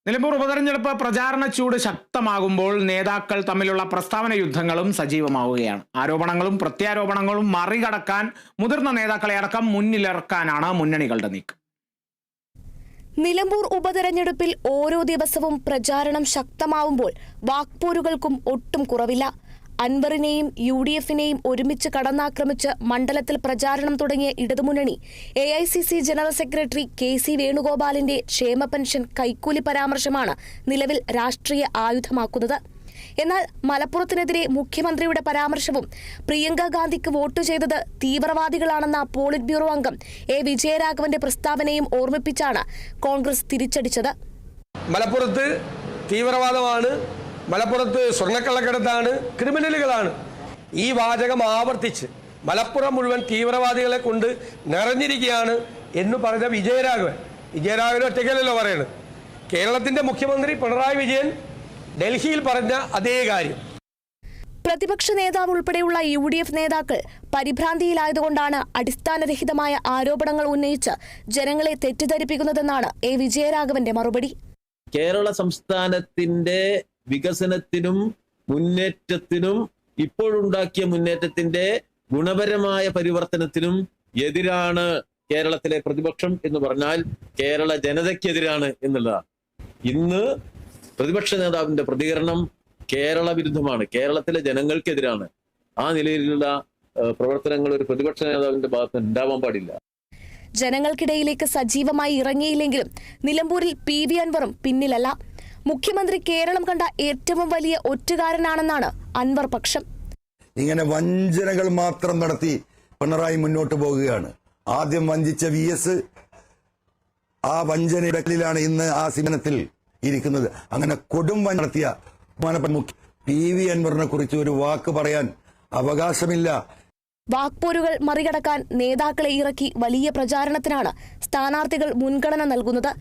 നിലമ്പൂർ ഉപതെരഞ്ഞെടുപ്പ് പ്രചാരണ ചൂട് ശക്തമാകുമ്പോൾ നേതാക്കൾ തമ്മിലുള്ള പ്രസ്താവന യുദ്ധങ്ങളും സജീവമാവുകയാണ്. ആരോപണങ്ങളും പ്രത്യാരോപണങ്ങളും മറികടക്കാൻ മുതിർന്ന നേതാക്കളെ അടക്കം മുന്നിലിറക്കാനാണ് മുന്നണികളുടെ നീക്കം. നിലമ്പൂർ ഉപതെരഞ്ഞെടുപ്പിൽ ഓരോ ദിവസവും പ്രചാരണം ശക്തമാവുമ്പോൾ വാക്പോരുകൾക്കും ഒട്ടും കുറവില്ല. അൻവറിനെയും UDF-നെയും ഒരുമിച്ച് കടന്നാക്രമിച്ച് മണ്ഡലത്തിൽ പ്രചാരണം തുടങ്ങിയ ഇടതുമുന്നണി AICC ജനറൽ സെക്രട്ടറി KC വേണുഗോപാലിന്റെ ക്ഷേമ പെൻഷൻ കൈക്കൂലി പരാമർശമാണ് നിലവിൽ രാഷ്ട്രീയ ആയുധമാക്കുന്നത്. എന്നാൽ മലപ്പുറത്തിനെതിരെ മുഖ്യമന്ത്രിയുടെ പരാമർശവും പ്രിയങ്ക ഗാന്ധിക്ക് വോട്ട് ചെയ്തത് തീവ്രവാദികളാണെന്ന പോളിറ്റ് ബ്യൂറോ അംഗം A. വിജയരാഘവന്റെ പ്രസ്താവനയും ഓർമ്മിപ്പിച്ചാണ് കോൺഗ്രസ് തിരിച്ചടിച്ചത്. മലപ്പുറത്ത് തീവ്രവാദമാണ്, മലപ്പുറത്ത് സ്വർണ്ണക്കള്ളക്കടത്താണ്, ക്രിമിനലുകളാണ്. ഈ വാചകം ആവർത്തിച്ച് മലപ്പുറം മുഴുവൻ തീവ്രവാദികളെ കൊണ്ട് നിറഞ്ഞിരിക്കുകയാണ് എന്ന് പറഞ്ഞ വിജയരാഘവൻ ഒറ്റയ്ക്കല്ലല്ലോ പറയുന്നത്. കേരളത്തിന്റെ മുഖ്യമന്ത്രി പിണറായി വിജയൻ ഡൽഹിയിൽ പറഞ്ഞ അതേ കാര്യം. പ്രതിപക്ഷ നേതാവ് ഉൾപ്പെടെയുള്ള UDF നേതാക്കൾ പരിഭ്രാന്തിയിലായതുകൊണ്ടാണ് അടിസ്ഥാനരഹിതമായ ആരോപണങ്ങൾ ഉന്നയിച്ച് ജനങ്ങളെ തെറ്റിദ്ധരിപ്പിക്കുന്നതെന്നാണ് A. വിജയരാഘവന്റെ മറുപടി. കേരള സംസ്ഥാനത്തിന്റെ വികസനത്തിനും മുന്നേറ്റത്തിനും ഇപ്പോഴുണ്ടാക്കിയ മുന്നേറ്റത്തിന്റെ ഗുണപരമായ പരിവർത്തനത്തിനും എതിരാണ് കേരളത്തിലെ പ്രതിപക്ഷം എന്ന് പറഞ്ഞാൽ കേരള ജനതയ്ക്കെതിരാണ് എന്നുള്ളതാണ്. ഇന്ന് പ്രതിപക്ഷ നേതാവിന്റെ പ്രതികരണം കേരള വിരുദ്ധമാണ്, കേരളത്തിലെ ജനങ്ങൾക്കെതിരാണ്. ആ നിലയിലുള്ള പ്രവർത്തനങ്ങൾ ഒരു പ്രതിപക്ഷ നേതാവിന്റെ ഭാഗത്ത് ഉണ്ടാവാൻ പാടില്ല. ജനങ്ങൾക്കിടയിലേക്ക് സജീവമായി ഇറങ്ങിയില്ലെങ്കിലും നിലമ്പൂരിൽ PV അൻവറും പിന്നിലല്ല. മുഖ്യമന്ത്രി കേരളം കണ്ട ഏറ്റവും വലിയ ഒറ്റുകാരനാണെന്നാണ് അൻവർ പക്ഷം. ഇങ്ങനെ വഞ്ചനകൾ മാത്രം നടത്തി പിണറായി മുന്നോട്ട് പോകുകയാണ്. ആദ്യം വഞ്ചിച്ച VS ആ വഞ്ചനയിലാണ് ഇന്ന് ആ സിമനത്തിൽ ഇരിക്കുന്നത്. അങ്ങനെ കൊടും നടത്തിയ PV അൻവറിനെ കുറിച്ച് ഒരു വാക്ക് പറയാൻ അവകാശമില്ല. വാക്പോരുകൾ മറികടക്കാൻ നേതാക്കളെ ഇറക്കി വലിയ പ്രചാരണത്തിനാണ് സ്ഥാനാർത്ഥികൾ മുൻഗണന നൽകുന്നത്.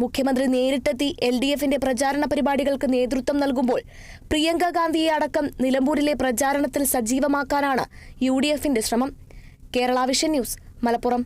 മുഖ്യമന്ത്രി നേരിട്ടെത്തി LDF-ന്റെ പ്രചാരണ പരിപാടികൾക്ക് നേതൃത്വം നൽകുമ്പോൾ പ്രിയങ്ക ഗാന്ധിയെ അടക്കം നിലമ്പൂരിലെ പ്രചാരണത്തിൽ സജീവമാക്കാനാണ് UDF-ന്റെ ശ്രമം. Kerala vision news, Malappuram.